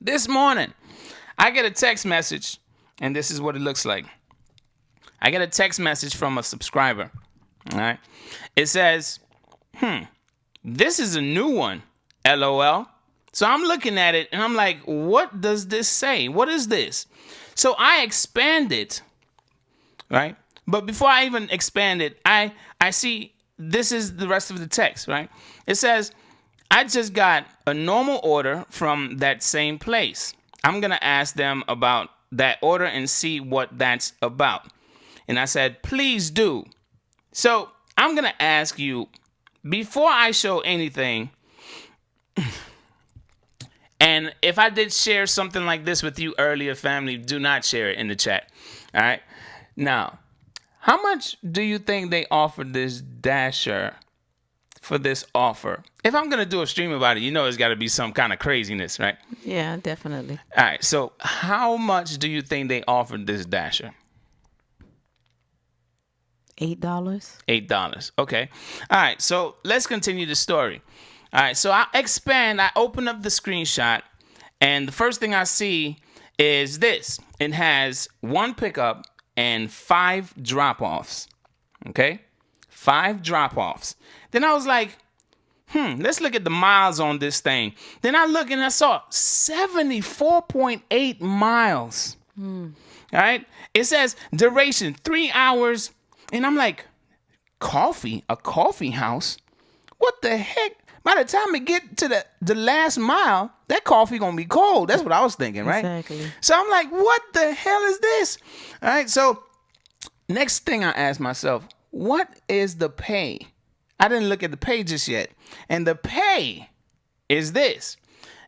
This morning, I get a text message, and this is what it looks like. I get a text message from a subscriber. All right. It says, this is a new one, LOL. So I'm looking at it, and I'm like, what does this say? What is this? So I expand it, right? But before I even expand it, I see this is the rest of the text, right? It says, I just got a normal order from that same place. I'm going to ask them about that order and see what that's about. And I said, please do. So I'm going to ask you, before I show anything, and if I did share something like this with you earlier, family, do not share it in the chat. All right. Now, how much do you think they offered this Dasher for this offer? If I'm going to do a stream about it, you know it's got to be some kind of craziness, right? Yeah, definitely. All right. So how much do you think they offered this Dasher? $8. $8. Okay. All right. So let's continue the story. All right. So I expand. I open up the screenshot, and the first thing I see is this. It has 1 pickup and 5 drop-offs. Okay. 5 drop-offs. Then I was like, let's look at the miles on this thing. Then I look and I saw 74.8 miles. All right. It says duration 3 hours. And I'm like, a coffee house? What the heck? By the time we get to the last mile, that coffee gonna be cold. That's what I was thinking, right? Exactly. So I'm like, what the hell is this? All right, so next thing I asked myself, what is the pay? I didn't look at the pay just yet. And the pay is this,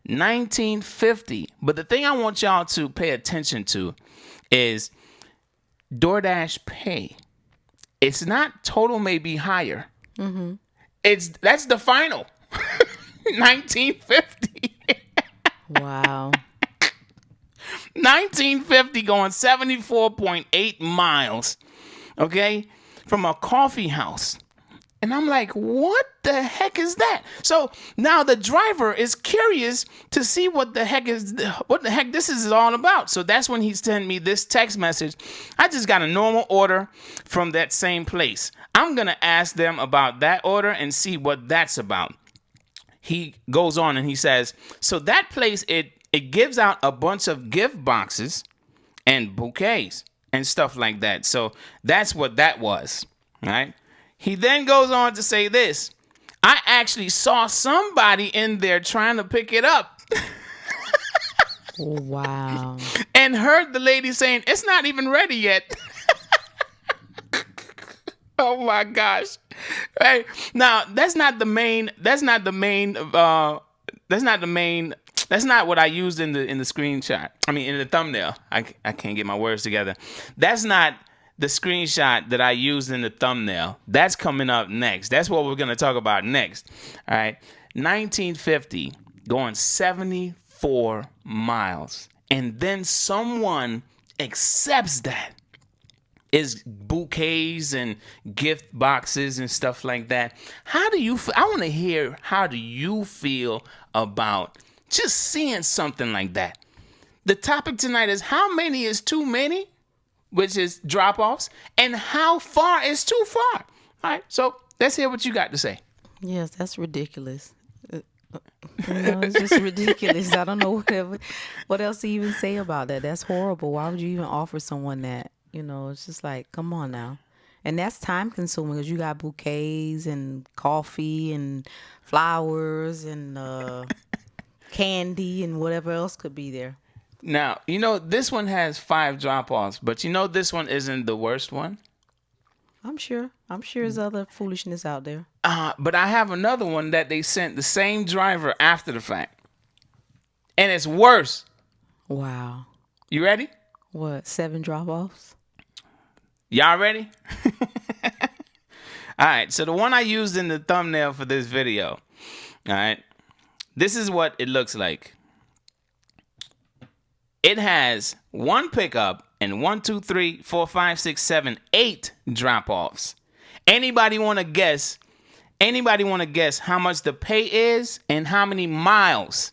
$19.50. But the thing I want y'all to pay attention to is DoorDash pay. It's not total, may be higher. That's the final. $19.50. Wow. $19.50 going 74.8 miles. Okay, from a coffee house. And I'm like, what the heck is that? So now the driver is curious to see what the heck this is all about. So that's when he sent me this text message. I just got a normal order from that same place. I'm going to ask them about that order and see what that's about. He goes on and he says, so that place, it gives out a bunch of gift boxes and bouquets and stuff like that. So that's what that was. All right. He then goes on to say this. I actually saw somebody in there trying to pick it up. Wow. And heard the lady saying, it's not even ready yet. Oh my gosh. Right. Now, that's not what I used in the screenshot. I mean, in the thumbnail. I can't get my words together. That's not the screenshot that I used in the thumbnail. That's coming up next. That's what we're going to talk about next. All right. 1950 going 74 miles. And then someone accepts that. Is bouquets and gift boxes and stuff like that. How do you feel? I want to hear, how do you feel about just seeing something like that? The topic tonight is how many is too many? Which is drop-offs, and how far is too far. All right, so let's hear what you got to say. Yes, that's ridiculous. It's just ridiculous. I don't know what else to even say about that. That's horrible. Why would you even offer someone that? It's just like, come on now. And that's time consuming because you got bouquets and coffee and flowers and candy and whatever else could be there. Now, this one has 5 drop-offs, but this one isn't the worst one. I'm sure there's other foolishness out there. But I have another one that they sent the same driver after the fact. And it's worse. Wow. You ready? What, 7 drop-offs? Y'all ready? All right, so the one I used in the thumbnail for this video, all right, this is what it looks like. It has 1 pickup and 8 drop-offs. Anybody want to guess how much the pay is and how many miles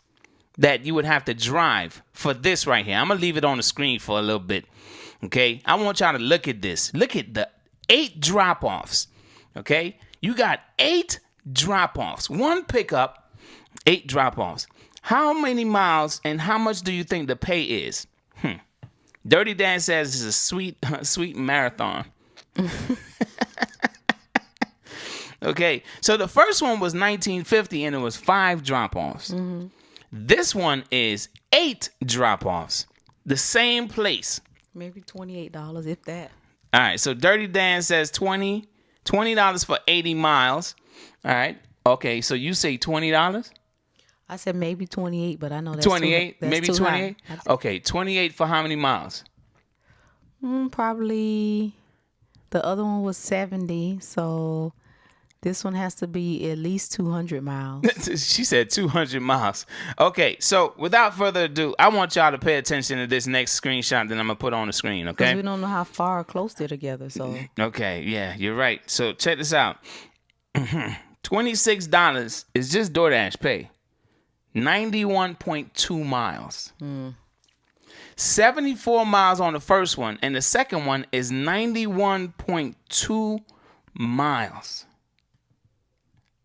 that you would have to drive for this right here. I'm going to leave it on the screen for a little bit. Okay. I want y'all to look at this. Look at the 8 drop-offs. Okay. You got 8 drop-offs. 1 pickup, 8 drop-offs. How many miles and how much do you think the pay is? Dirty Dan says it's a sweet marathon. Okay, so the first one was $19.50 and it was 5 drop-offs. Mm-hmm. This one is 8 drop-offs. The same place. Maybe $28, if that. All right, so Dirty Dan says $20 for 80 miles. All right. Okay, so you say $20? I said maybe 28, but I know that's 28, that's maybe too 28. high. Okay, 28 for how many miles? Probably the other one was 70, so this one has to be at least 200 miles. She said 200 miles. Okay, so without further ado, I want y'all to pay attention to this next screenshot that I'm gonna put on the screen. Okay, because we don't know how far or close they're together. So okay, yeah, you're right. So check this out. $26 is just DoorDash pay. 91.2 miles. 74 miles on the first one, and the second one is 91.2 miles.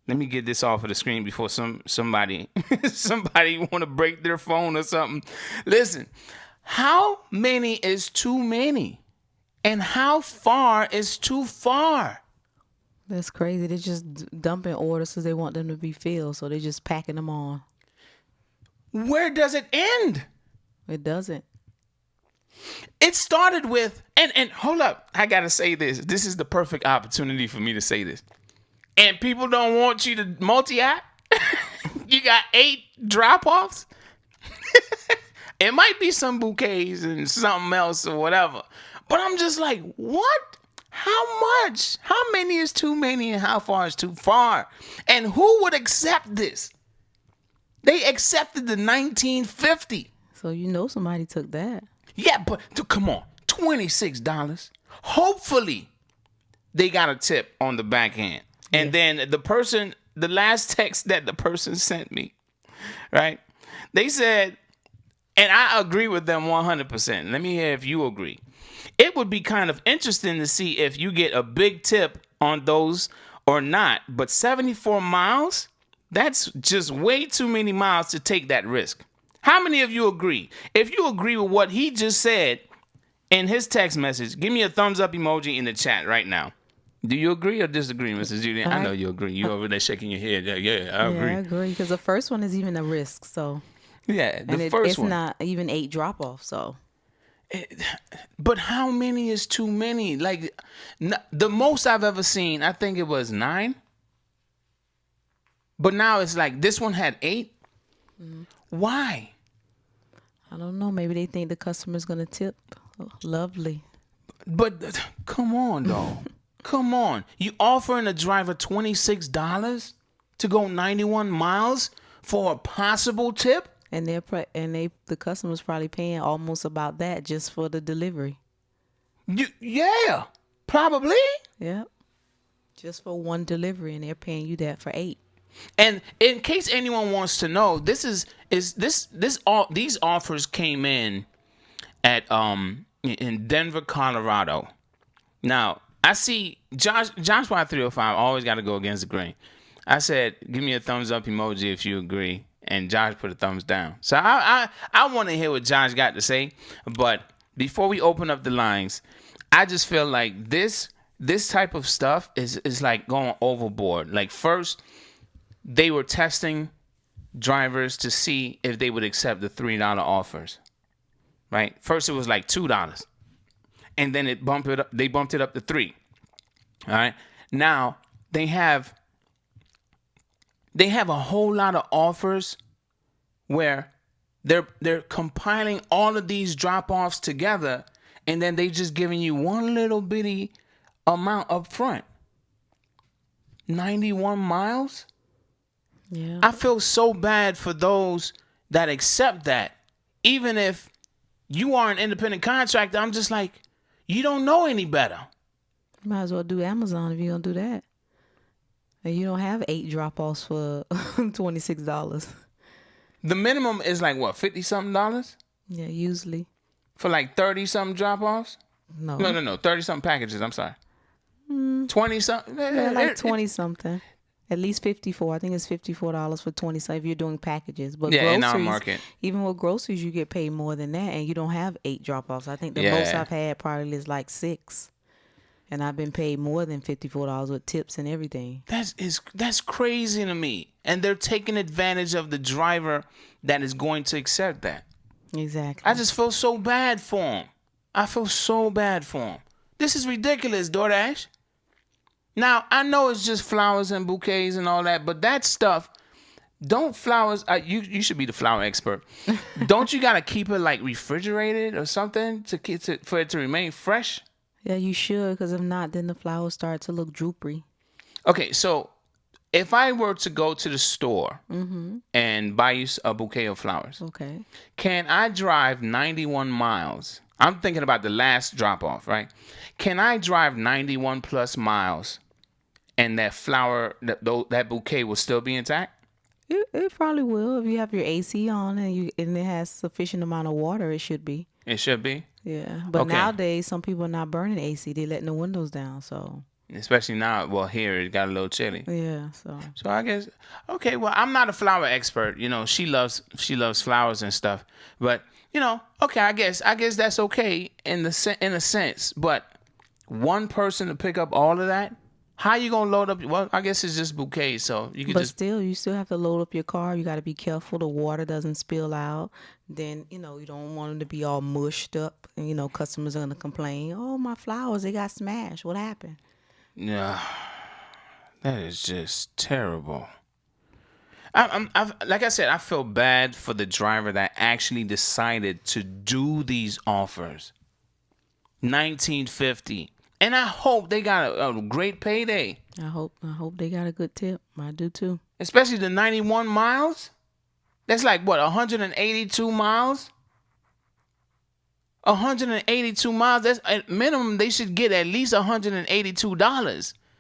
Let me get this off of the screen before somebody want to break their phone or something. Listen, how many is too many? And how far is too far? that's crazy. They're just dumping orders because they want them to be filled, so they're just packing them on. Where does it end? It doesn't. It started with, and hold up, I gotta say this. This is the perfect opportunity for me to say this. And people don't want you to multi-app. You got 8 drop-offs. It might be some bouquets and something else or whatever. But I'm just like, what? How much? How many is too many and how far is too far? And who would accept this? They accepted the 1950. So you know somebody took that. Yeah, but come on, $26. Hopefully, they got a tip on the back end. And then the last text that the person sent me, right? They said, and I agree with them 100%. Let me hear if you agree. It would be kind of interesting to see if you get a big tip on those or not. But 74 miles, that's just way too many miles to take that risk. How many of you agree? If you agree with what he just said in his text message, give me a thumbs up emoji in the chat right now. Do you agree or disagree, Mrs. Judy? I know you agree. You over there shaking your head. Yeah, I agree. Yeah, I agree, because the first one is even a risk. So yeah, it's not even 8 drop-offs. So, but how many is too many? Like the most I've ever seen, I think it was 9. But now it's like this one had 8. Mm-hmm. Why? I don't know. Maybe they think the customer's gonna tip. Oh, lovely. But come on, though. Come on. You offering a driver $26 to go 91 miles for a possible tip? And the customer's probably paying almost about that just for the delivery. Yeah, probably. Yep. Just for one delivery, and they're paying you that for 8. And in case anyone wants to know, these offers came in at in Denver, Colorado. Now I see Josh Y305 always got to go against the grain. I said, give me a thumbs up emoji if you agree, and Josh put a thumbs down. So I want to hear what Josh got to say. But before we open up the lines, I just feel like this type of stuff is like going overboard. Like first, they were testing drivers to see if they would accept the $3 offers, right? First, it was like $2, and then they bumped it up to $3. All right. Now they have a whole lot of offers where they're compiling all of these drop-offs together, and then they just giving you one little bitty amount up front. 91 miles. Yeah. I feel so bad for those that accept that. Even if you are an independent contractor, I'm just like, you don't know any better. You might as well do Amazon if you're going to do that. And you don't have 8 drop-offs for $26. The minimum is like what, $50-something Yeah, usually. for like 30-something drop-offs? No. No, 30-something packages. I'm sorry. 20-something. Yeah, like 20 something. At least 54. I think it's $54 for 20 something if you're doing packages. But Yeah, groceries, in our market. even with groceries, you get paid more than that, and you don't have 8 drop-offs. I think the Yeah. most I've had probably is like 6. And I've been paid more than $54 with tips and everything. That's crazy to me. And they're taking advantage of the driver that is going to accept that. Exactly. I just feel so bad for him. I feel so bad for him. This is ridiculous, DoorDash. Now, I know it's just flowers and bouquets and all that, but that stuff, don't flowers, you should be the flower expert. Don't you got to keep it like refrigerated or something for it to remain fresh? Yeah, you should, because if not, then the flowers start to look droopy. Okay, so if I were to go to the store and buy you a bouquet of flowers, Okay. can I drive 91 miles? I'm thinking about the last drop-off, right? Can I drive 91 plus miles and that flower, that bouquet will still be intact? It probably will. If you have your AC on and it has sufficient amount of water, it should be. It should be? Yeah. But Okay. nowadays, some people are not burning AC. They're letting the windows down, so. Especially now, well, here it got a little chilly. Yeah, so. So I guess, okay, well, I'm not a flower expert. You know, she loves flowers and stuff. But, you know, okay, I guess that's okay in a sense. But one person to pick up all of that, how you gonna load up? Well, I guess it's just bouquets, so you can But just. still, you still have to load up your car. You got to be careful the water doesn't spill out. Then, you don't want them to be all mushed up. And, customers are going to complain, oh, my flowers, they got smashed. What happened? Yeah, that is just terrible. Like I said, I feel bad for the driver that actually decided to do these offers. $19.50, and I hope they got a great payday. I hope they got a good tip. I do too. Especially the 91 miles. That's like what, 182 miles? 182 miles. That's at minimum. They should get at least $182.